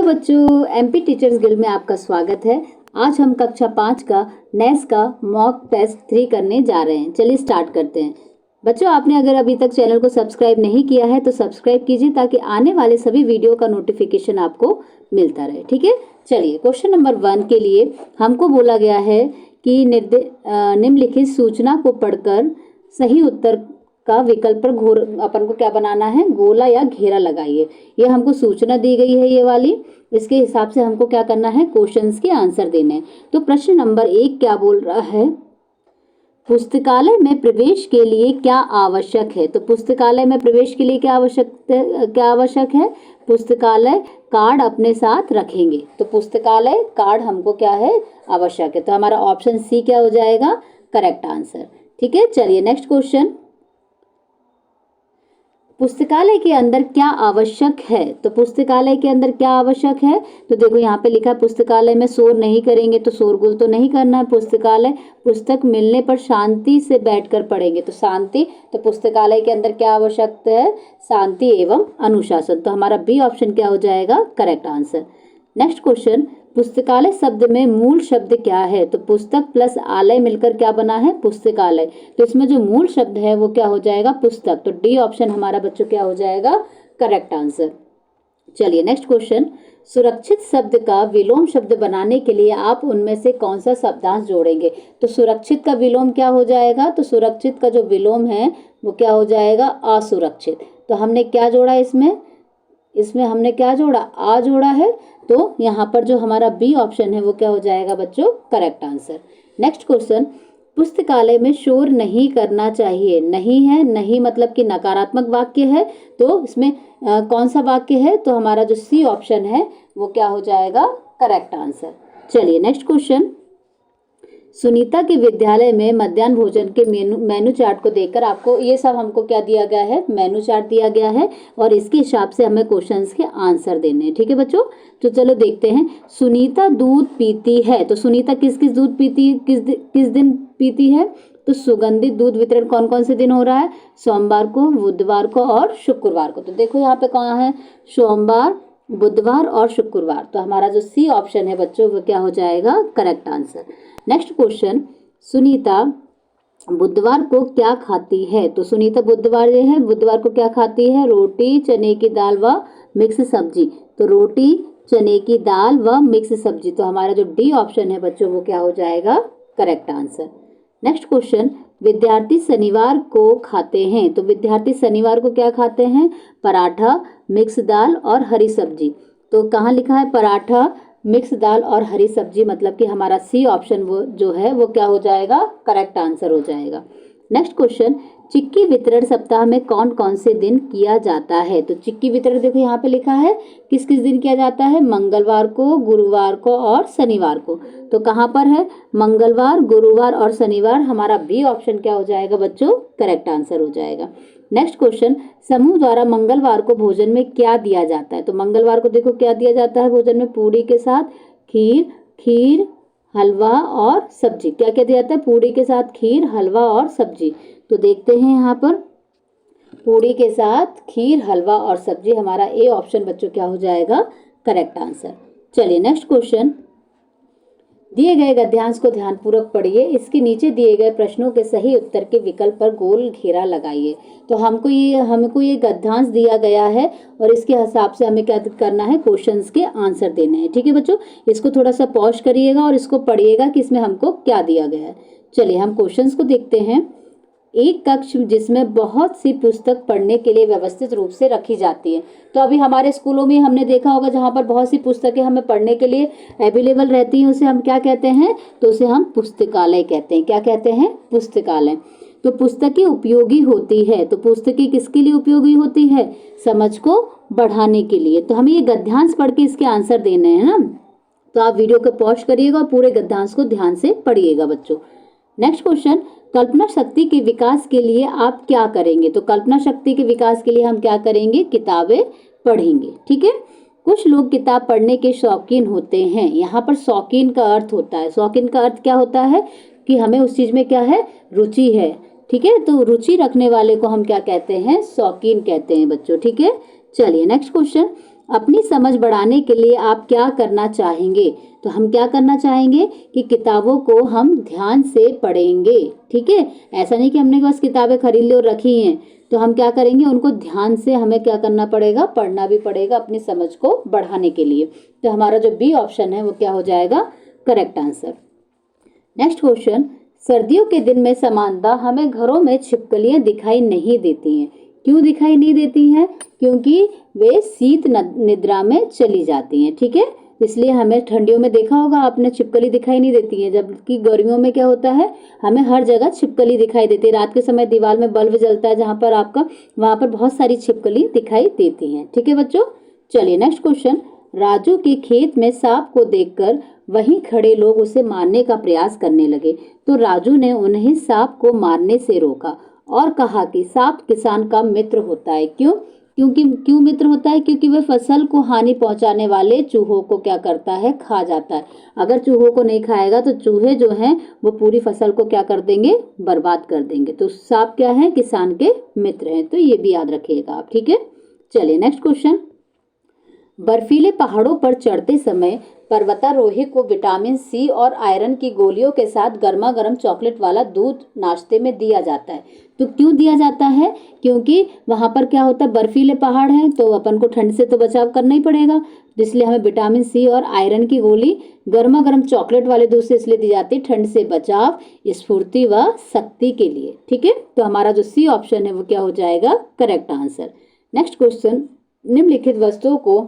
बच्चों, MP teachers guild में आपका स्वागत है। आज हम कक्षा 5 का नेस का मॉक टेस्ट 3 करने जा रहे हैं। चलिए स्टार्ट करते हैं। बच्चों, आपने अगर अभी तक चैनल को सब्सक्राइब नहीं किया है तो सब्सक्राइब कीजिए ताकि आने वाले सभी वीडियो का नोटिफिकेशन आपको मिलता रहे। ठीक है, चलिए क्वेश्चन नंबर 1 के लिए हमको बोला गया है कि निम्नलिखित सूचना को पढ़कर सही उत्तर का विकल्प पर अपन को क्या बनाना है, गोला या घेरा लगाइए। ये हमको सूचना दी गई है ये वाली, इसके हिसाब से हमको क्या करना है, क्वेश्चंस के आंसर देने हैं। तो प्रश्न नंबर 1 क्या बोल रहा है, पुस्तकालय में प्रवेश के लिए क्या आवश्यक है। तो पुस्तकालय में प्रवेश के लिए क्या आवश्यक है, पुस्तकालय कार्ड अपने साथ रखेंगे। तो पुस्तकालय कार्ड हमको क्या है, आवश्यक है। तो हमारा ऑप्शन सी क्या हो जाएगा, करेक्ट आंसर। ठीक है, चलिए नेक्स्ट क्वेश्चन, पुस्तकालय के अंदर क्या आवश्यक है। तो पुस्तकालय के अंदर क्या आवश्यक है, तो देखो यहाँ पे लिखा है पुस्तकालय में शोर नहीं करेंगे, तो शोरगुल तो नहीं करना है। पुस्तकालय पुस्तक मिलने पर शांति से बैठकर पढ़ेंगे, तो शांति। तो पुस्तकालय के अंदर क्या आवश्यकता है, शांति एवं अनुशासन। तो हमारा बी ऑप्शन क्या हो जाएगा, करेक्ट आंसर। नेक्स्ट क्वेश्चन, पुस्तकालय शब्द में मूल शब्द क्या है। तो पुस्तक प्लस आलय मिलकर क्या बना है, पुस्तकालय। तो इसमें जो मूल शब्द है वो क्या हो जाएगा, पुस्तक। तो डी ऑप्शन हमारा बच्चों क्या हो जाएगा, करेक्ट आंसर। चलिए नेक्स्ट क्वेश्चन, सुरक्षित शब्द का विलोम शब्द बनाने के लिए आप उनमें से कौन सा शब्दांश जोड़ेंगे। तो सुरक्षित का विलोम क्या हो जाएगा, तो सुरक्षित का जो विलोम है वो क्या हो जाएगा, असुरक्षित। तो हमने क्या जोड़ा इसमें हमने क्या जोड़ा, आ जोड़ा है। तो यहाँ पर जो हमारा बी ऑप्शन है वो क्या हो जाएगा बच्चों, करेक्ट आंसर। नेक्स्ट क्वेश्चन, पुस्तकालय में शोर नहीं करना चाहिए। नहीं है, नहीं मतलब कि नकारात्मक वाक्य है। तो इसमें कौन सा वाक्य है, तो हमारा जो सी ऑप्शन है वो क्या हो जाएगा, करेक्ट आंसर। चलिए नेक्स्ट क्वेश्चन, सुनीता के विद्यालय में मध्याह्न भोजन के मेनू चार्ट को देखकर आपको ये सब हमको क्या दिया गया है, मेनू चार्ट दिया गया है और इसके हिसाब से हमें क्वेश्चंस के आंसर देने हैं। ठीक है बच्चों, तो चलो देखते हैं। सुनीता दूध पीती है, तो सुनीता किस दूध पीती है, किस दिन पीती है। तो सुगंधित दूध वितरण कौन कौन से दिन हो रहा है, सोमवार को, बुधवार को और शुक्रवार को। तो देखो यहाँ पे कहाँ है, सोमवार, बुधवार और शुक्रवार। तो हमारा जो सी ऑप्शन है बच्चों वो क्या हो जाएगा, correct answer. Next question, Sunita बुधवार को क्या खाती है। तो सुनीता बुधवार को क्या खाती है, रोटी, चने की दाल व मिक्स सब्जी। तो रोटी, चने की दाल व मिक्स सब्जी। तो हमारा जो डी ऑप्शन है बच्चों वो क्या हो जाएगा, करेक्ट आंसर। नेक्स्ट क्वेश्चन, विद्यार्थी शनिवार को खाते हैं। तो विद्यार्थी शनिवार को क्या खाते हैं, पराठा, मिक्स दाल और हरी सब्जी। तो कहाँ लिखा है, पराठा, मिक्स दाल और हरी सब्जी, मतलब कि हमारा सी ऑप्शन वो जो है वो क्या हो जाएगा, करेक्ट आंसर हो जाएगा। नेक्स्ट क्वेश्चन, चिक्की वितरण सप्ताह में कौन कौन से दिन किया जाता है। तो चिक्की वितरण देखो यहाँ पे लिखा है किस किस दिन किया जाता है, मंगलवार को, गुरुवार को और शनिवार को। तो कहाँ पर है, मंगलवार, गुरुवार और शनिवार। हमारा बी ऑप्शन क्या हो जाएगा बच्चों, करेक्ट आंसर हो जाएगा। नेक्स्ट क्वेश्चन, समूह द्वारा मंगलवार को भोजन में क्या दिया जाता है। तो मंगलवार को देखो क्या दिया जाता है भोजन में, पूरी के साथ खीर, हलवा और सब्जी। क्या क्या दिया जाता है, पूरी के साथ खीर, हलवा और सब्जी। तो देखते हैं यहाँ पर, पूरी के साथ खीर, हलवा और सब्जी। हमारा ए ऑप्शन बच्चों क्या हो जाएगा, करेक्ट आंसर। चलिए नेक्स्ट क्वेश्चन, दिए गए गद्यांश को ध्यानपूर्वक पढ़िए, इसके नीचे दिए गए प्रश्नों के सही उत्तर के विकल्प पर गोल घेरा लगाइए। तो हमको ये गद्यांश दिया गया है और इसके हिसाब से हमें क्या करना है, क्वेश्चंस के आंसर देने हैं। ठीक है बच्चों, इसको थोड़ा सा पॉज करिएगा और इसको पढ़िएगा कि इसमें हमको क्या दिया गया है। चलिए हम क्वेश्चंस को देखते हैं। एक कक्ष जिसमें बहुत सी पुस्तक पढ़ने के लिए व्यवस्थित रूप से रखी जाती है। तो अभी हमारे स्कूलों में हमने देखा होगा जहाँ पर बहुत सी पुस्तकें हमें पढ़ने के लिए अवेलेबल रहती हैं, उसे हम क्या कहते हैं, तो उसे हम पुस्तकालय कहते हैं। क्या कहते हैं, पुस्तकालय। तो पुस्तकें उपयोगी होती है। तो पुस्तकें किसके लिए उपयोगी होती है, समझ को बढ़ाने के लिए। तो हमें ये गद्यांश पढ़ के इसके आंसर देने हैं ना। तो आप वीडियो को पॉज करिएगा और पूरे गद्यांश को ध्यान से पढ़िएगा बच्चों। नेक्स्ट क्वेश्चन, कल्पना शक्ति के विकास के लिए आप क्या करेंगे। तो कल्पना शक्ति के विकास के लिए हम क्या करेंगे, किताबें पढ़ेंगे। ठीक है, कुछ लोग किताब पढ़ने के शौकीन होते हैं। यहाँ पर शौकीन का अर्थ होता है, शौकीन का अर्थ क्या होता है कि हमें उस चीज में क्या है, रुचि है। ठीक है, तो रुचि रखने वाले को हम क्या कहते हैं, शौकीन कहते हैं बच्चों। ठीक है, चलिए नेक्स्ट क्वेश्चन, अपनी समझ बढ़ाने के लिए आप क्या करना चाहेंगे? तो हम क्या करना चाहेंगे कि किताबों को हम ध्यान से पढ़ेंगे, ठीक है। ऐसा नहीं कि हमने बस किताबें खरीद ली और रखी हैं, तो हम क्या करेंगे, उनको ध्यान से हमें क्या करना पड़ेगा, पढ़ना भी पड़ेगा अपनी समझ को बढ़ाने के लिए। तो हमारा जो बी ऑप्शन है वो क्या हो जाएगा, करेक्ट आंसर। नेक्स्ट क्वेश्चन, सर्दियों के दिन में समानता हमें घरों में छिपकलियां दिखाई नहीं देती हैं। क्यों दिखाई नहीं देती हैं? क्योंकि वे शीत निद्रा में चली जाती हैं, ठीक है। इसलिए हमें ठंडियों में देखा होगा आपने, छिपकली दिखाई नहीं देती है, जबकि गर्मियों में क्या होता है, हमें हर जगह छिपकली दिखाई देती है। रात के समय दीवार में बल्ब जलता है जहां पर आपका, वहां पर बहुत सारी छिपकली दिखाई देती हैं, ठीक है बच्चों। चलिए नेक्स्ट क्वेश्चन, राजू के खेत में सांप को देखकर वहीं खड़े लोग उसे मारने का प्रयास करने लगे, तो राजू ने उन्हें सांप को मारने से रोका और कहा कि सांप किसान का मित्र होता है। क्यों मित्र होता है? क्योंकि वह फसल को हानि पहुंचाने वाले चूहों को क्या करता है, खा जाता है। अगर चूहों को नहीं खाएगा तो चूहे जो हैं वो पूरी फसल को क्या कर देंगे, बर्बाद कर देंगे। तो सांप क्या है, किसान के मित्र हैं, तो ये भी याद रखिएगा आप, ठीक है। चलिए नेक्स्ट क्वेश्चन, बर्फीले पहाड़ों पर चढ़ते समय पर्वतारोही को विटामिन सी और आयरन की गोलियों के साथ गर्मा गर्म चॉकलेट वाला दूध नाश्ते में दिया जाता है। तो क्यों दिया जाता है? क्योंकि वहां पर क्या होता है, बर्फीले पहाड़ हैं, तो अपन को ठंड से तो बचाव करना ही पड़ेगा, इसलिए हमें विटामिन सी और आयरन की गोली गर्मा गर्म चॉकलेट वाले दूध से इसलिए दी जाती है, ठंड से बचाव, स्फूर्ति व शक्ति के लिए, ठीक है। तो हमारा जो सी ऑप्शन है वो क्या हो जाएगा, करेक्ट आंसर। नेक्स्ट क्वेश्चन, निम्नलिखित वस्तुओं को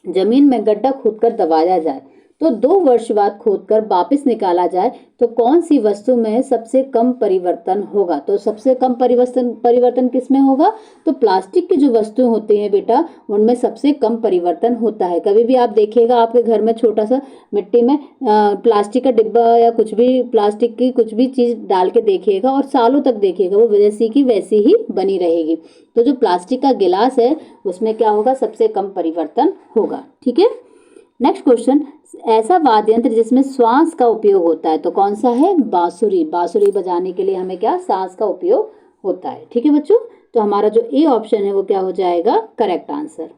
जमीन में गड्ढा खोदकर दबाया जाए तो 2 वर्ष बाद खोदकर वापस निकाला जाए तो कौन सी वस्तु में सबसे कम परिवर्तन होगा? तो सबसे कम परिवर्तन किस में होगा? तो प्लास्टिक की जो वस्तुएं होती हैं बेटा, उनमें सबसे कम परिवर्तन होता है। कभी भी आप देखिएगा आपके घर में छोटा सा मिट्टी में प्लास्टिक का डिब्बा या कुछ भी प्लास्टिक की कुछ भी चीज डाल के देखिएगा और सालों तक देखिएगा, वो वैसी की वैसी ही बनी रहेगी। तो जो प्लास्टिक का गिलास है उसमें क्या होगा, सबसे कम परिवर्तन होगा, ठीक है। नेक्स्ट क्वेश्चन, ऐसा वाद्य यंत्र जिसमें श्वास का उपयोग होता है तो कौन सा है? बांसुरी। बांसुरी बजाने के लिए हमें क्या, सांस का उपयोग होता है, ठीक है बच्चों। तो हमारा जो ए ऑप्शन है वो क्या हो जाएगा, correct answer.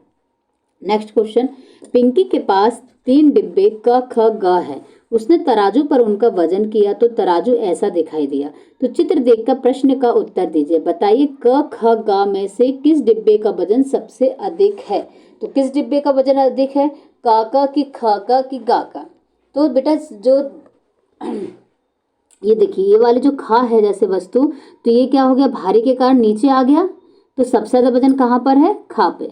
Next question, Pinky के पास 3 डिब्बे क ख ग है, उसने तराजू पर उनका वजन किया तो तराजू ऐसा दिखाई दिया। तो चित्र देखकर प्रश्न का उत्तर दीजिए, बताइए क ख ग में से किस डिब्बे का वजन सबसे अधिक है? तो किस डिब्बे का वजन अधिक है, का की, ख का की, गा का? तो बेटा जो ये देखिए, ये वाले जो खा है जैसे वस्तु, तो ये क्या हो गया, भारी के कारण नीचे आ गया, तो सबसे ज्यादा वजन कहाँ पर है, खा पे,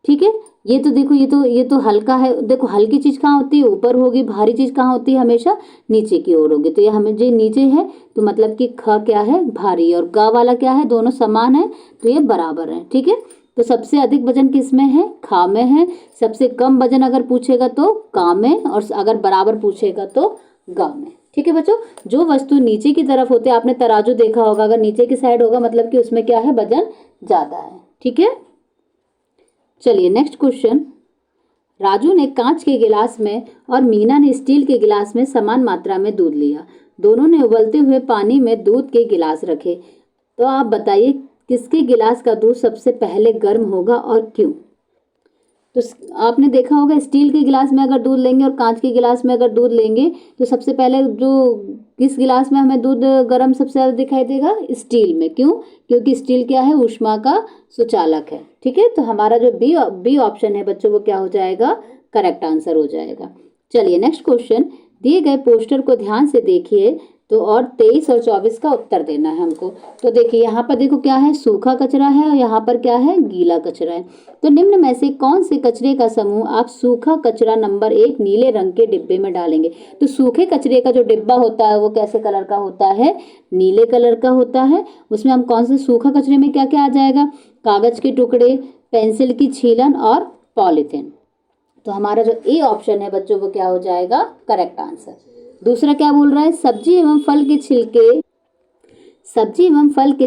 ठीक है। ये तो देखो, ये तो हल्का है, देखो हल्की चीज कहाँ होती है, ऊपर होगी, भारी चीज कहाँ होती है, हमेशा नीचे की ओर होगी। तो ये हमें जो नीचे है तो मतलब कि ख क्या है, भारी, और गा वाला क्या है, दोनों समान है, तो ये बराबर है, ठीक है। तो सबसे अधिक वजन किस में है, खा में है। सबसे कम वजन अगर पूछेगा तो का में, और अगर बराबर पूछेगा तो गा में, ठीक है बच्चों। जो वस्तु नीचे की तरफ होते हैं, आपने तराजू देखा होगा, अगर नीचे की साइड होगा मतलब कि उसमें क्या है, वजन ज्यादा है, ठीक है। चलिए नेक्स्ट क्वेश्चन, राजू ने कांच के गिलास में और मीना ने स्टील के गिलास में समान मात्रा में दूध लिया, दोनों ने उबलते हुए पानी में दूध के गिलास रखे, तो आप बताइए किसके गिलास का दूध सबसे पहले गर्म होगा और क्यों? तो आपने देखा होगा, स्टील के गिलास में अगर दूध लेंगे और कांच के गिलास में अगर दूध लेंगे तो सबसे पहले जो किस गिलास में हमें दूध गर्म सबसे ज़्यादा दिखाई देगा, स्टील में। क्यों? क्योंकि स्टील क्या है, ऊष्मा का सुचालक है, ठीक है। तो हमारा जो बी ऑप्शन है बच्चों वो क्या हो जाएगा, करेक्ट आंसर हो जाएगा। चलिए नेक्स्ट क्वेश्चन, दिए गए पोस्टर को ध्यान से देखिए तो और 23 और 24 का उत्तर देना है हमको। तो देखिए यहाँ पर देखो क्या है, सूखा कचरा है और यहाँ पर क्या है, गीला कचरा है। तो निम्न में से कौन से कचरे का समूह आप सूखा कचरा नंबर 1 नीले रंग के डिब्बे में डालेंगे? तो सूखे कचरे का जो डिब्बा होता है वो कैसे कलर का होता है, नीले कलर का होता है। उसमें हम कौन से सूखा कचरे में क्या क्या आ जाएगा, कागज के टुकड़े, पेंसिल की छीलन और पॉलीथिन। तो हमारा जो ए ऑप्शन है बच्चों वो क्या हो जाएगा, करेक्ट आंसर। दूसरा क्या बोल रहा है, सब्जी एवं फल के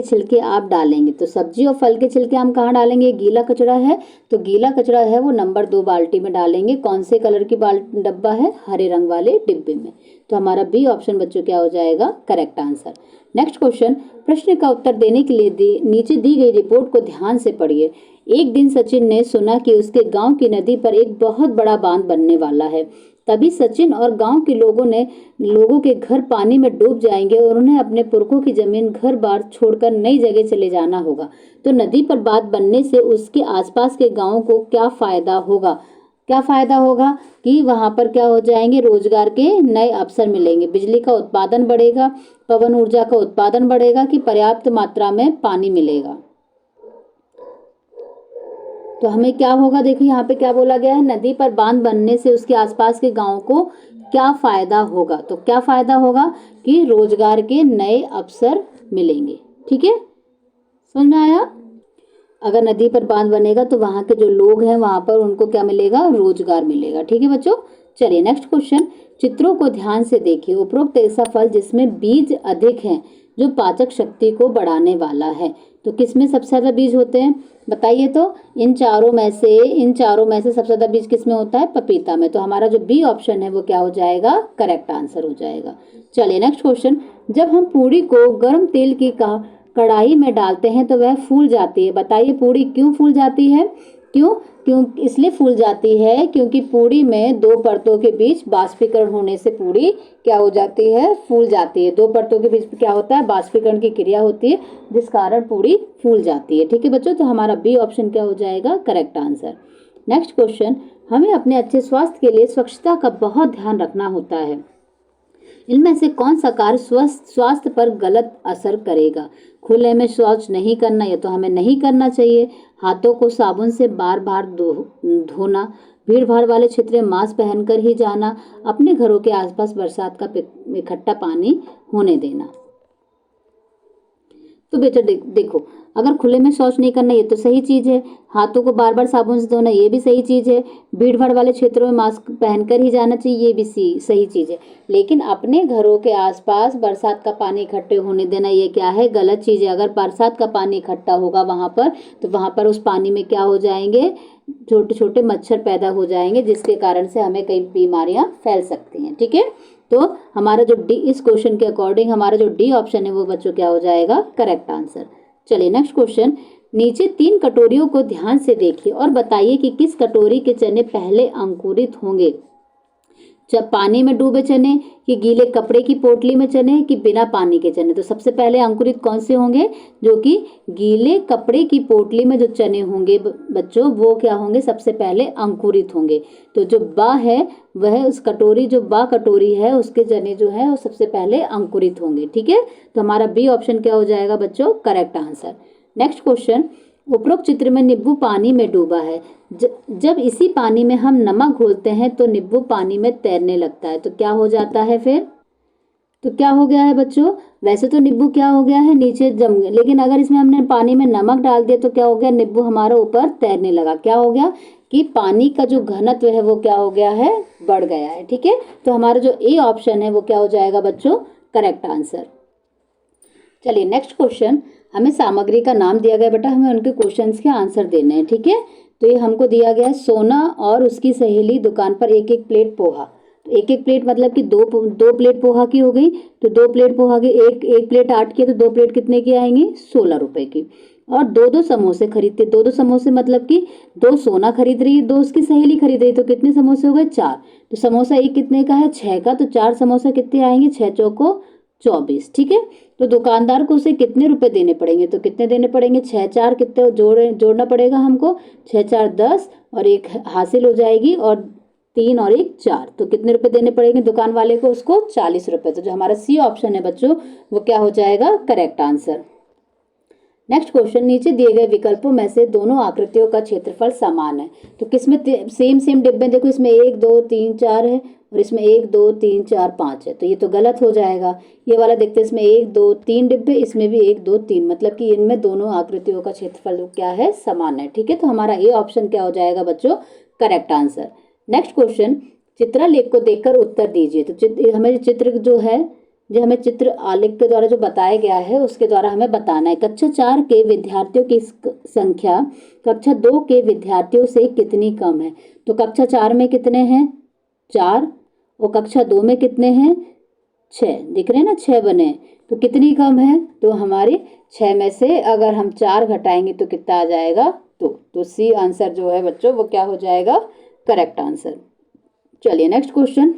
छिलके आप डालेंगे। तो सब्जी और फल के छिलके हम कहाँ डालेंगे, गीला कचरा है, तो गीला कचरा है वो नंबर 2 बाल्टी में डालेंगे। कौन से कलर की डब्बा है, हरे रंग वाले डिब्बे में। तो हमारा बी ऑप्शन बच्चों क्या हो जाएगा, करेक्ट आंसर। नेक्स्ट क्वेश्चन, प्रश्न का उत्तर देने के लिए नीचे दी गई रिपोर्ट को ध्यान से पढ़िए। एक दिन सचिन ने सुना कि उसके गांव की नदी पर एक बहुत बड़ा बांध बनने वाला है। तभी सचिन और गांव के लोगों के घर पानी में डूब जाएंगे और उन्हें अपने पुरखों की जमीन घर बार छोड़कर नई जगह चले जाना होगा। तो नदी पर बांध बनने से उसके आसपास के गांवों को क्या फायदा होगा? क्या फायदा होगा कि वहां पर क्या हो जाएंगे, रोजगार के नए अवसर मिलेंगे, बिजली का उत्पादन बढ़ेगा, पवन ऊर्जा का उत्पादन बढ़ेगा, कि पर्याप्त मात्रा में पानी मिलेगा। तो हमें क्या होगा, देखिए यहाँ पे क्या बोला गया है, नदी पर बांध बनने से उसके आसपास के गांव को क्या फायदा होगा। तो क्या फायदा होगा कि रोजगार के नए अवसर मिलेंगे। ठीक है, समझ में आया? अगर नदी पर बांध बनेगा तो वहां के जो लोग हैं वहां पर उनको क्या मिलेगा, रोजगार मिलेगा। ठीक है बच्चों, चलिए नेक्स्ट क्वेश्चन। चित्रों को ध्यान से देखिए। उपरोक्त ऐसा फल जिसमें बीज अधिक हैं, जो पाचक शक्ति को बढ़ाने वाला है। तो किसमें सबसे ज्यादा बीज होते हैं बताइए? तो इन चारों में से सबसे ज्यादा बीज किसमें होता है? पपीता में। तो हमारा जो बी ऑप्शन है वो क्या हो जाएगा, करेक्ट आंसर हो जाएगा। चलिए नेक्स्ट क्वेश्चन। जब हम पूरी को गर्म तेल की कढ़ाई में डालते हैं तो वह फूल जाती है। बताइए पूरी क्यों फूल जाती है? क्यों इसलिए फूल जाती है क्योंकि पूरी में दो परतों के बीच बाष्पीकरण होने से पूरी क्या हो जाती है, फूल जाती है। दो परतों के बीच क्या होता है, बाष्पीकरण की क्रिया होती है, जिस कारण पूरी फूल जाती है। ठीक है बच्चों, तो हमारा बी ऑप्शन क्या हो जाएगा, करेक्ट आंसर। Next question. हमें अपने अच्छे स्वास्थ्य के लिए स्वच्छता का बहुत ध्यान रखना होता है। इनमें से कौन सा कार्य स्वास्थ्य पर गलत असर करेगा? खुले में शौच नहीं करना, ये तो हमें नहीं करना चाहिए। हाथों को साबुन से बार बार धोना, भीड़ भाड़ वाले क्षेत्र में मास्क पहनकर ही जाना, अपने घरों के आसपास बरसात का इकट्ठा पानी होने देना। तो बेटा देखो, अगर खुले में शौच नहीं करना ये तो सही चीज है, हाथों को बार बार साबुन से धोना ये भी सही चीज है, भीड़ भाड़ वाले क्षेत्रों में मास्क पहनकर ही जाना चाहिए ये भी सही चीज है। लेकिन अपने घरों के आसपास बरसात का पानी इकट्ठे होने देना ये क्या है, गलत चीज है। अगर बरसात का पानी इकट्ठा होगा वहां पर, तो वहां पर उस पानी में क्या हो जाएंगे, छोटे छोटे मच्छर पैदा हो जाएंगे, जिसके कारण से हमें कई बीमारियां फैल सकती हैं। ठीक है, तो हमारा जो डी, इस क्वेश्चन के अकॉर्डिंग हमारा जो डी ऑप्शन है वो बच्चों क्या हो जाएगा, करेक्ट आंसर। चलिए नेक्स्ट क्वेश्चन। नीचे 3 कटोरियों को ध्यान से देखिए और बताइए कि किस कटोरी के चने पहले अंकुरित होंगे। जब पानी में डूबे चने, कि गीले कपड़े की पोटली में चने, कि बिना पानी के चने। तो सबसे पहले अंकुरित कौन से होंगे, जो कि गीले कपड़े की पोटली में जो चने होंगे बच्चों, वो क्या होंगे, सबसे पहले अंकुरित होंगे। तो जो बा है वह उस कटोरी, जो बा कटोरी है उसके चने जो है वो सबसे पहले अंकुरित होंगे। ठीक है, तो हमारा बी ऑप्शन क्या हो जाएगा बच्चों, करेक्ट आंसर। Next question. उपरोक्त चित्र में नींबू पानी में डूबा है। जब इसी पानी में हम नमक घोलते हैं तो नींबू पानी में तैरने लगता है। तो क्या हो जाता है फिर? तो क्या हो गया है बच्चों, वैसे तो नींबू क्या हो गया है, नीचे जम गया, लेकिन अगर इसमें हमने पानी में नमक डाल दिया तो क्या हो गया, नींबू हमारा ऊपर तैरने लगा। क्या हो गया कि पानी का जो घनत्व है वो क्या हो गया है, बढ़ गया है। ठीक है, तो हमारा जो ए ऑप्शन है वो क्या हो जाएगा बच्चों, करेक्ट आंसर। चलिए नेक्स्ट क्वेश्चन। हमें सामग्री का नाम दिया गया बेटा, हमें उनके क्वेश्चंस के आंसर देने हैं। ठीक है, तो ये हमको दिया गया है, सोना और उसकी सहेली दुकान पर एक एक प्लेट पोहा। तो एक एक प्लेट मतलब कि दो प्लेट पोहा की हो गई। तो 2 प्लेट पोहा की, एक प्लेट 8 की है, तो 2 प्लेट कितने की आएंगी, 16 रुपए की। और 2 समोसे खरीदते, 2 समोसे मतलब कि 2 सोना खरीद रही है, 2 उसकी सहेली खरीद रही है, तो कितने समोसे हो गए, 4। तो समोसा एक कितने का है, 6 का, तो 4 समोसा कितने आएंगे, 6 चौको 24। ठीक है, तो दुकानदार को उसे कितने रुपए देने पड़ेंगे, तो कितने देने पड़ेंगे, 6 4 कितने जोड़ना पड़ेगा हमको, 6 4 10 और एक हासिल हो जाएगी, और 3 और 1 4, तो कितने रुपए देने पड़ेंगे दुकान वाले को, उसको 40 रुपए। तो जो हमारा सी ऑप्शन है बच्चों वो क्या हो जाएगा, करेक्ट आंसर। Next question. नीचे दिए गए विकल्पों में से दोनों आकृतियों का क्षेत्रफल समान है। तो किसमें सेम डिब्बे, देखो इसमें 1 2 3 4 है और इसमें 1 2 3 4 5 है, तो ये तो गलत हो जाएगा। ये वाला देखते हैं, इसमें 1 2 3 डिब्बे, इसमें भी 1 2 3, मतलब कि इनमें दोनों आकृतियों का क्षेत्रफल क्या है, समान है। ठीक है, तो हमारा ए ऑप्शन क्या हो जाएगा बच्चों, करेक्ट आंसर। Next question. चित्रालेख को देखकर उत्तर दीजिए। तो हमें चित्र जो है, जो हमें चित्र आलेख के द्वारा जो बताया गया है उसके द्वारा हमें बताना है। कक्षा 4 के विद्यार्थियों की संख्या कक्षा 2 के विद्यार्थियों से कितनी कम है। तो कक्षा 4 में कितने हैं, 4, और कक्षा 2 में कितने हैं, 6। दिख रहे हैं ना, 6 बने हैं, तो कितनी कम है, तो हमारी 6 में से अगर हम 4 घटाएंगे तो कितना आ जाएगा, तो सी आंसर जो है बच्चों वो क्या हो जाएगा, करेक्ट आंसर। चलिए नेक्स्ट क्वेश्चन,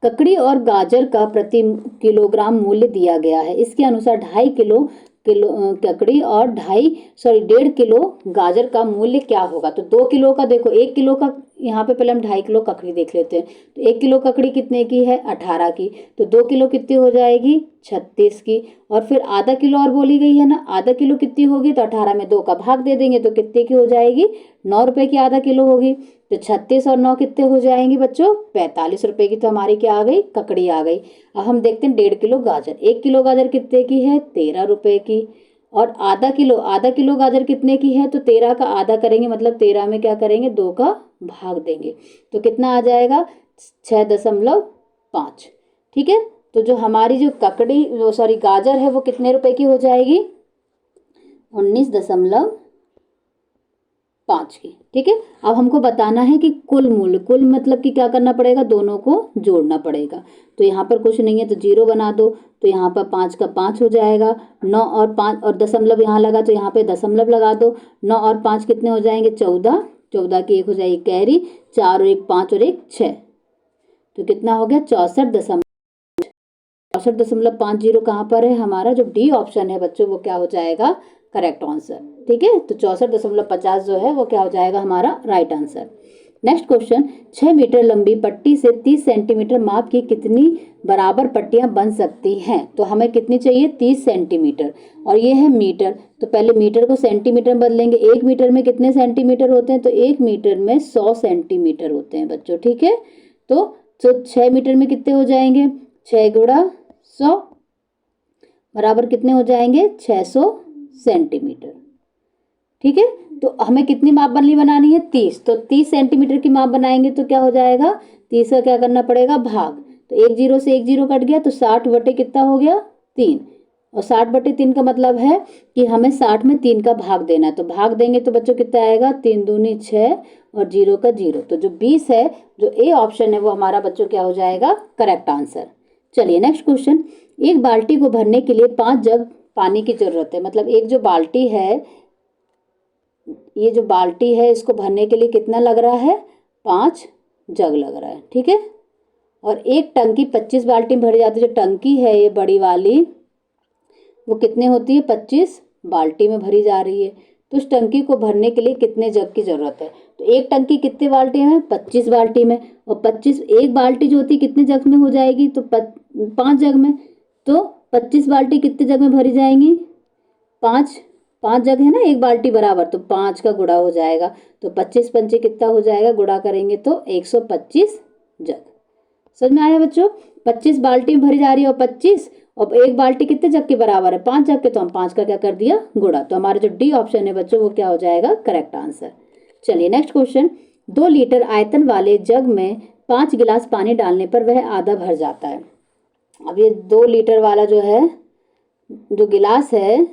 ककड़ी और गाजर का प्रति किलोग्राम मूल्य दिया गया है। इसके अनुसार 2.5 किलो ककड़ी और 1.5 किलो गाजर का मूल्य क्या होगा। तो 2 किलो का देखो, 1 किलो का यहाँ पे पहले हम 2.5 किलो ककड़ी देख लेते हैं। तो 1 किलो ककड़ी कितने की है, 18 की। तो 2 किलो कितनी हो जाएगी, 36 की। और फिर आधा किलो और बोली गई है ना, आधा किलो कितनी होगी, तो 18 में 2 का भाग दे देंगे तो कितने की हो जाएगी, 9 रुपए की आधा किलो होगी। तो 36 और 9 कितने हो जाएंगी बच्चों, 45 रुपए की। तो हमारी क्या आ गई, ककड़ी आ गई। अब हम देखते हैं 1.5 किलो गाजर। 1 किलो गाजर कितने की है, 13 रुपए की। और आधा किलो गाजर कितने की है, तो 13 का आधा करेंगे, मतलब 13 में क्या करेंगे, 2 का भाग देंगे तो कितना आ जाएगा, 6.5। ठीक है। तो जो हमारी जो गाजर है वो कितने रुपए की हो जाएगी, 19.5 की। ठीक है। अब हमको बताना है कि कुल मूल्य, कुल मतलब कि क्या करना पड़ेगा, दोनों को जोड़ना पड़ेगा। तो यहाँ पर कुछ नहीं है तो 0 बना दो। तो यहाँ पर 5 का 5 हो जाएगा, 9 और 5 और दशमलव यहाँ लगा तो यहाँ पे दशमलव लगा दो। 9 और 5 कितने हो जाएंगे, 14। 14 की 1 हो जाएगी कैरी, 4 और 1 5 और 1 6। तो कितना हो गया, 64.50 कहाँ पर है, हमारा जो डी ऑप्शन है बच्चों वो क्या हो जाएगा, करेक्ट आंसर। ठीक है। तो 64.50 जो है वो क्या हो जाएगा हमारा right answer. Next question, 6 metre लंबी पट्टी से 30 सेंटीमीटर माप की कितनी बराबर पट्टियां बन सकती हैं। तो हमें कितनी चाहिए, 30 सेंटीमीटर। और ये है मीटर, तो पहले मीटर को सेंटीमीटर में बदलेंगे। 1 मीटर में कितने सेंटीमीटर होते हैं, तो 1 मीटर में 100 सेंटीमीटर होते हैं बच्चों। ठीक है। तो 6 मीटर में कितने हो जाएंगे, 6 गुणा 100 बराबर कितने हो जाएंगे, 600 सेंटीमीटर। ठीक है। तो हमें कितनी माप बनानी है, 30। तो 30 सेंटीमीटर की माप बनाएंगे तो क्या हो जाएगा, 30 का क्या करना पड़ेगा, भाग। तो 1 0 से 1 0 कट गया तो 60 बटे कितना हो गया, 3। और 60 बटे 3 का मतलब है कि हमें 60 में 3 का भाग देना है। तो भाग देंगे तो बच्चों कितना आएगा, 3 दूनी 6 और 0 का 0। तो जो 20 है, जो ए ऑप्शन है वो हमारा बच्चों क्या हो जाएगा, करेक्ट आंसर। चलिए नेक्स्ट क्वेश्चन, एक बाल्टी को भरने के लिए 5 जग पानी की जरूरत है। मतलब एक जो बाल्टी है, ये जो बाल्टी है इसको भरने के लिए कितना लग रहा है, 5 जग लग रहा है। ठीक है। और एक टंकी 25 बाल्टी में भरी जाती है। जो टंकी है ये बड़ी वाली वो कितने होती है, 25 बाल्टी में भरी जा रही है। तो उस टंकी को भरने के लिए कितने जग की जरूरत है। तो एक टंकी कितने बाल्टी में, 25 बाल्टी में। और 25, एक बाल्टी जो होती है कितने जग में हो जाएगी, तो 5 जग में। तो 25 बाल्टी कितने जग में भरी जाएंगी, 5 जग है ना एक बाल्टी बराबर, तो 5 का गुणा हो जाएगा। तो 25 पंचे कितना हो जाएगा, गुणा करेंगे तो 125 जग। समझ में आया बच्चों, 25 बाल्टी में भरी जा रही है और 25 और एक बाल्टी कितने जग के बराबर है, 5 जग के। तो हम 5 का क्या कर दिया, गुणा। तो हमारा जो डी ऑप्शन है बच्चों वो क्या हो जाएगा, करेक्ट आंसर। चलिए नेक्स्ट क्वेश्चन, 2 लीटर आयतन वाले जग में 5 गिलास पानी डालने पर वह आधा भर जाता है। अब ये 2 लीटर वाला जो है, जो गिलास है,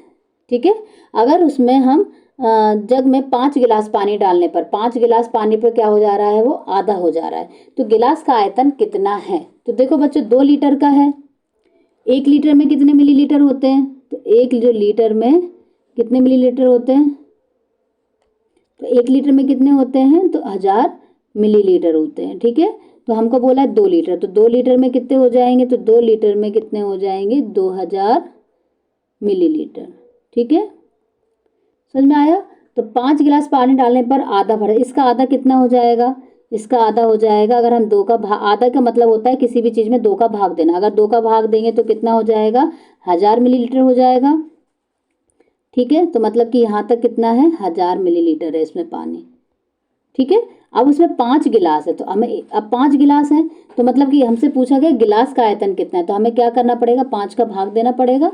ठीक है, अगर उसमें हम जग में 5 गिलास पानी डालने पर, 5 गिलास पानी पर क्या हो जा रहा है, वो आधा हो जा रहा है। तो गिलास का आयतन कितना है। तो देखो बच्चों 2 लीटर का है, 1 लीटर में कितने मिलीलीटर होते हैं, तो 1 जो लीटर में कितने मिलीलीटर होते हैं, तो 1 लीटर में कितने होते हैं, तो 1000 मिलीलीटर होते हैं। ठीक है। तो हमको बोला है 2 लीटर, तो 2 लीटर में कितने हो जाएंगे, तो 2 लीटर में कितने हो जाएंगे, 2000 मिलीलीटर। ठीक है। समझ में आया। तो 5 गिलास पानी डालने पर आधा भरा, इसका आधा कितना हो जाएगा, इसका आधा हो जाएगा, अगर हम 2 का भाग, आधा का मतलब होता है किसी भी चीज़ में 2 का भाग देना। अगर 2 का भाग देंगे तो कितना हो जाएगा, 1000 मिलीलीटर हो जाएगा। ठीक है। तो मतलब कि यहाँ तक कितना है, 1000 मिलीलीटर है इसमें पानी। ठीक है। अब उसमें 5 गिलास है, तो हमें अब 5 गिलास है तो मतलब कि हमसे पूछा गया गिलास का आयतन कितना है। तो हमें क्या करना पड़ेगा, 5 का भाग देना पड़ेगा।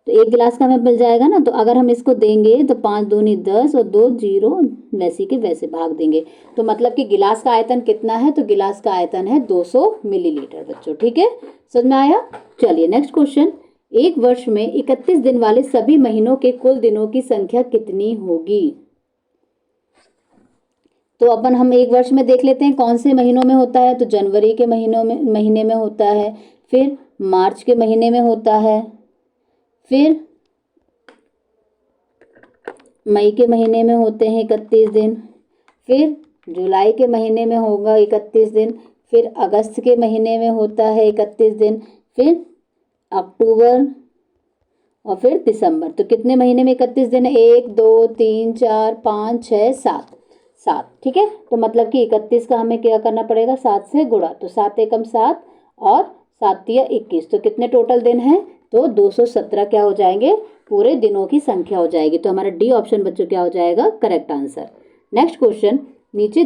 तो 1 गिलास का हमें मिल जाएगा ना। तो अगर हम इसको देंगे तो 5 दूनी 10 और 2 0 वैसे के वैसे भाग देंगे। तो मतलब कि गिलास का आयतन कितना है, तो गिलास का आयतन है 200 मिलीलीटर बच्चों। ठीक है। समझ में आया। चलिए नेक्स्ट क्वेश्चन, एक वर्ष में 31 दिन वाले सभी महीनों के कुल दिनों की संख्या कितनी होगी। तो अपन हम एक वर्ष में देख लेते हैं कौन से महीनों में होता है। तो जनवरी के महीने में होता है, फिर मार्च के महीने में होता है, फिर मई के महीने में होते हैं 31 दिन, फिर जुलाई के महीने में होगा 31 दिन, फिर अगस्त के महीने में होता है 31 दिन, फिर अक्टूबर और फिर दिसंबर। तो कितने महीने में 31 दिन है? 1 2 3 4 5 6 7, 7। ठीक है, तो मतलब कि 31 का हमें क्या करना पड़ेगा? 7 से गुणा। तो 7 एकम 7 और 7 तिया 21। तो कितने टोटल दिन हैं? तो 217 क्या हो जाएंगे? पूरे दिनों की संख्या हो जाएगी। तो हमारा डी ऑप्शन बच्चों क्या हो जाएगा? Correct answer. नेक्स्ट क्वेश्चन, नीचे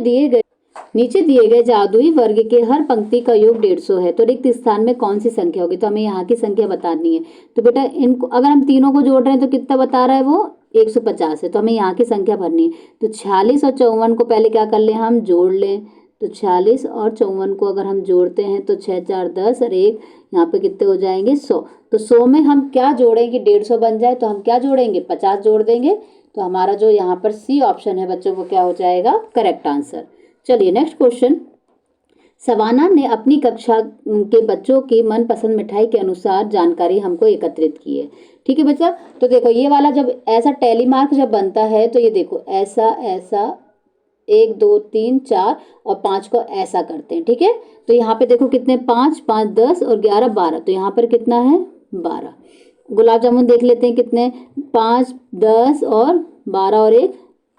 दिए गए जादुई वर्ग के हर पंक्ति का योग 150 है, तो रिक्त स्थान में कौन सी संख्या होगी? तो हमें यहाँ की संख्या बतानी है। तो बेटा इनको अगर हम तीनों को जोड़ रहे हैं तो कितना बता रहा है वो? 150 है। तो हमें यहाँ की संख्या भरनी है। तो 46 और 54 को पहले क्या कर लें? हम जोड़ लें। तो 46 और 54 को अगर हम जोड़ते हैं तो 6 4 10 और 1 यहाँ पे कितने हो जाएंगे? 100। तो 100 में हम क्या जोड़ेंगे? 150 बन जाए तो हम क्या जोड़ेंगे? 50 जोड़ देंगे। तो हमारा जो यहाँ पर सी ऑप्शन है बच्चों, वो क्या हो जाएगा? Correct answer. चलिए नेक्स्ट क्वेश्चन, सवाना ने अपनी कक्षा के बच्चों की मनपसंद मिठाई के अनुसार जानकारी हमको एकत्रित की है। ठीक है बच्चा, तो देखो ये वाला जब ऐसा टैली मार्क जब बनता है तो ये देखो ऐसा ऐसा 1 2 3 4 और 5 को ऐसा करते हैं। ठीक है, तो यहाँ पे देखो कितने? 5 5 10 और 11 12। तो यहाँ पर कितना है? 12। गुलाब जामुन देख लेते हैं कितने? 5 10 और 12 और 1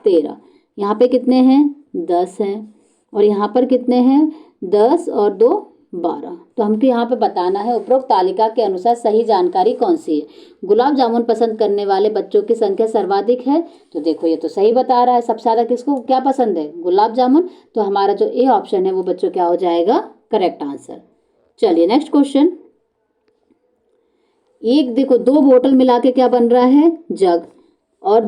13। यहाँ पे कितने हैं? 10 हैं। और यहाँ पर कितने हैं? 10 और 2 12। तो हमको यहाँ पे बताना है उपरोक्त तालिका के अनुसार सही जानकारी कौन सी है। गुलाब जामुन पसंद करने वाले बच्चों की संख्या सर्वाधिक है। तो देखो ये तो सही बता रहा है, सबसे ज़्यादा किसको क्या पसंद है? गुलाब जामुन। तो हमारा जो ए ऑप्शन है वो बच्चों क्या हो जाएगा? Correct answer. चलिए नेक्स्ट क्वेश्चन, एक देखो 2 बोतल मिला के क्या बन रहा है? जग। और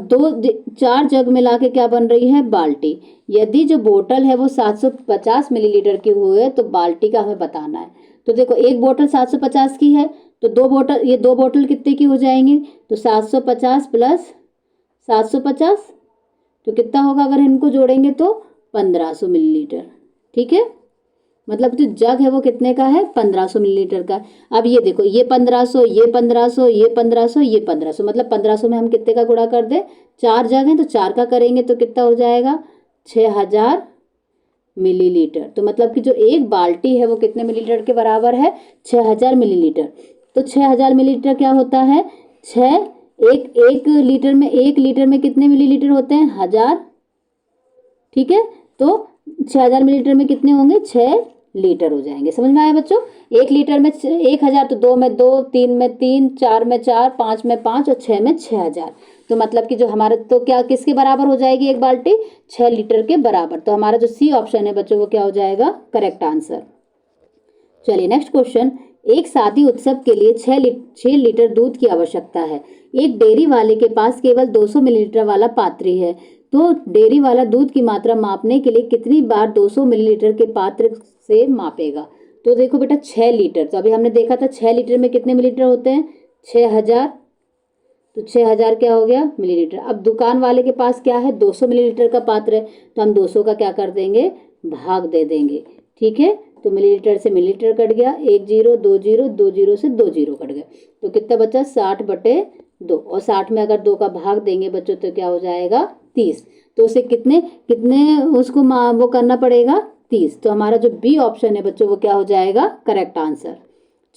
4 जग मिला के क्या बन रही है? बाल्टी। यदि जो बोतल है वो 750 मिलीलीटर की हुई है तो बाल्टी का हमें बताना है। तो देखो एक बोतल 750 की है, तो 2 बोतल, ये 2 बोतल कितने की हो जाएंगी? तो 750 प्लस 750 तो कितना होगा? अगर इनको जोड़ेंगे तो 1500 मिलीलीटर। ठीक है, मतलब जो जग है वो कितने का है? 1500 मिलीलीटर का। अब ये देखो ये 1500, ये 1500, ये 1500, ये 1500, मतलब 1500 में हम कितने का गुणा कर दे? 4 जग हैं तो 4 का करेंगे तो कितना हो जाएगा? 6000 मिलीलीटर। तो मतलब कि जो एक बाल्टी है वो कितने मिलीलीटर के बराबर है? 6000 मिलीलीटर। तो 6000 मिलीलीटर क्या होता है? एक लीटर में, 1 लीटर में कितने मिलीलीटर होते हैं? 1000। ठीक है, तो 6000 मिलीलीटर में कितने होंगे? 6 लीटर हो जाएंगे। समझ में आया बच्चों? 1 लीटर में 1000, तो 2 में 2, 3 में 3, 4 में 4, 5 में 5 और 6 में 6000। तो मतलब कि जो हमारा तो क्या किसके बराबर हो जाएगी एक बाल्टी? 6 लीटर के बराबर। तो हमारा जो सी ऑप्शन है बच्चों वो क्या हो जाएगा? Correct answer. चलिए नेक्स्ट क्वेश्चन, एक शादी उत्सव के लिए 6 लीटर दूध की आवश्यकता है। एक डेयरी वाले के पास केवल 200 मिलीलीटर वाला पात्री है, तो डेयरी वाला दूध की मात्रा मापने के लिए कितनी बार 200 मिलीलीटर के पात्र से मापेगा? तो देखो बेटा 6 लीटर, तो अभी हमने देखा था 6 लीटर में कितने मिलीलीटर होते हैं? 6000। तो 6000 क्या हो गया? मिलीलीटर। अब दुकान वाले के पास क्या है? 200 मिलीलीटर का पात्र है, तो हम 200 का क्या कर देंगे? भाग दे देंगे। ठीक है, तो मिलीलीटर से मिलीलीटर कट गया, 1 जीरो 2 जीरो, 2 जीरो से 2 जीरो कट गए, तो कितना बचा? 60/2। और 60 में अगर 2 का भाग देंगे बच्चों तो क्या हो जाएगा? 30। तो उसे कितने कितने उसको वो करना पड़ेगा? 30। तो हमारा जो बी ऑप्शन है बच्चों वो क्या हो जाएगा? Correct answer.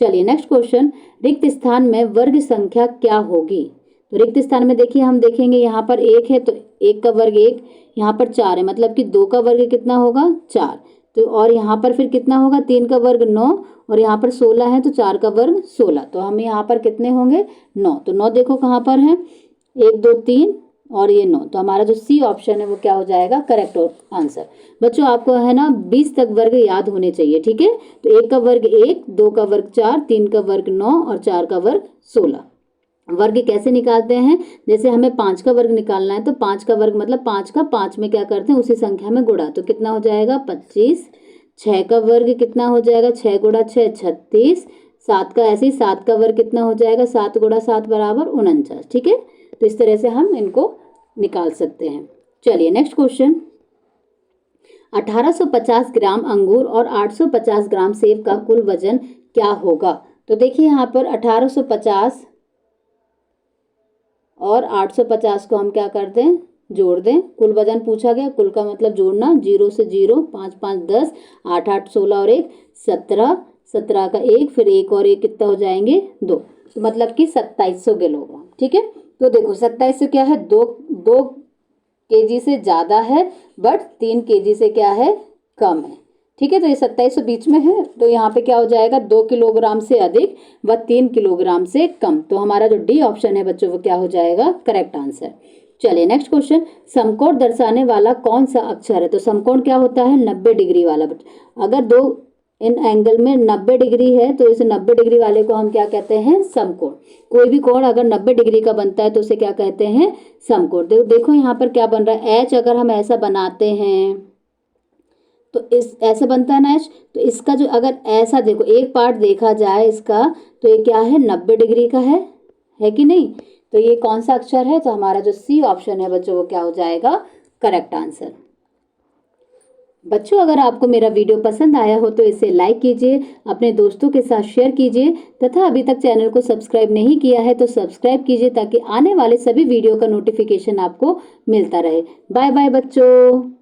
चलिए नेक्स्ट क्वेश्चन, रिक्त स्थान में वर्ग संख्या क्या होगी? तो रिक्त स्थान में देखिए हम देखेंगे यहाँ पर 1 है तो 1 का वर्ग 1, यहाँ पर 4 है मतलब कि 2 का वर्ग कितना होगा? 4। तो और यहाँ पर फिर कितना होगा? 3 का वर्ग 9 और यहाँ पर 16 है तो 4 का वर्ग 16। तो हम यहाँ पर कितने होंगे? 9। तो 9 देखो कहाँ पर है? 1 2 3 और ये 9। तो हमारा जो सी ऑप्शन है वो क्या हो जाएगा? Correct answer. बच्चों आपको है ना 20 तक वर्ग याद होने चाहिए। ठीक है, तो 1 का वर्ग 1, 2 का वर्ग 4, 3 का वर्ग 9 और 4 का वर्ग 16। वर्ग कैसे निकालते हैं? जैसे हमें 5 का वर्ग निकालना है तो 5 का वर्ग मतलब 5 का 5 में क्या करते हैं? उसी संख्या में गुणा। तो कितना हो जाएगा? 25। 6 का वर्ग कितना हो जाएगा? 6 गुणा 6 36। 7 का ऐसे ही 7 का वर्ग कितना हो जाएगा? 7 गुणा 7 बराबर 49। ठीक है, तो इस तरह से हम इनको निकाल सकते हैं। चलिए नेक्स्ट क्वेश्चन, 1850 ग्राम अंगूर और 850 ग्राम सेब का कुल वजन क्या होगा? तो देखिए यहाँ पर 1850 और 850 को हम क्या कर दें, जोड़ दें। कुल वजन पूछा गया, कुल का मतलब जोड़ना, 0 से 0, 5 5 10, 8 8 16 और 1 17, 17 का 1, फिर 1 और 1 कितना हो जाएंगे 2, तो मतलब कि 2700 किलोग्राम। ठीक है, तो देखो 2700 क्या है, 2 केजी से ज़्यादा है, बट 3 केजी से क्या है, कम है। ठीक है, तो ये 2700 बीच में है, तो यहाँ पे क्या हो जाएगा, 2 किलोग्राम से अधिक व 3 किलोग्राम से कम। तो हमारा जो डी ऑप्शन है बच्चों वो क्या हो जाएगा, करेक्ट आंसर। चलिए नेक्स्ट क्वेश्चन, समकोण दर्शाने वाला कौन सा अक्षर है। तो समकोण क्या होता है, 90 डिग्री वाला। अगर दो इन एंगल में 90 डिग्री है तो इस 90 डिग्री वाले को हम क्या कहते हैं, समकोण। कोई भी कोण अगर 90 डिग्री का बनता है तो उसे क्या कहते हैं, समकोण। देखो यहाँ पर क्या बन रहा है, एच अगर हम ऐसा बनाते हैं तो इस ऐसे बनता है ना एच, तो इसका जो अगर ऐसा देखो एक पार्ट देखा जाए इसका, तो ये क्या है, 90 डिग्री का है कि नहीं। तो ये कौन सा अक्षर है, तो हमारा जो सी ऑप्शन है बच्चों वो क्या हो जाएगा, करेक्ट आंसर। बच्चों अगर आपको मेरा वीडियो पसंद आया हो तो इसे लाइक कीजिए, अपने दोस्तों के साथ शेयर कीजिए, तथा अभी तक चैनल को सब्सक्राइब नहीं किया है तो सब्सक्राइब कीजिए ताकि आने वाले सभी वीडियो का नोटिफिकेशन आपको मिलता रहे। बाय बाय बच्चों।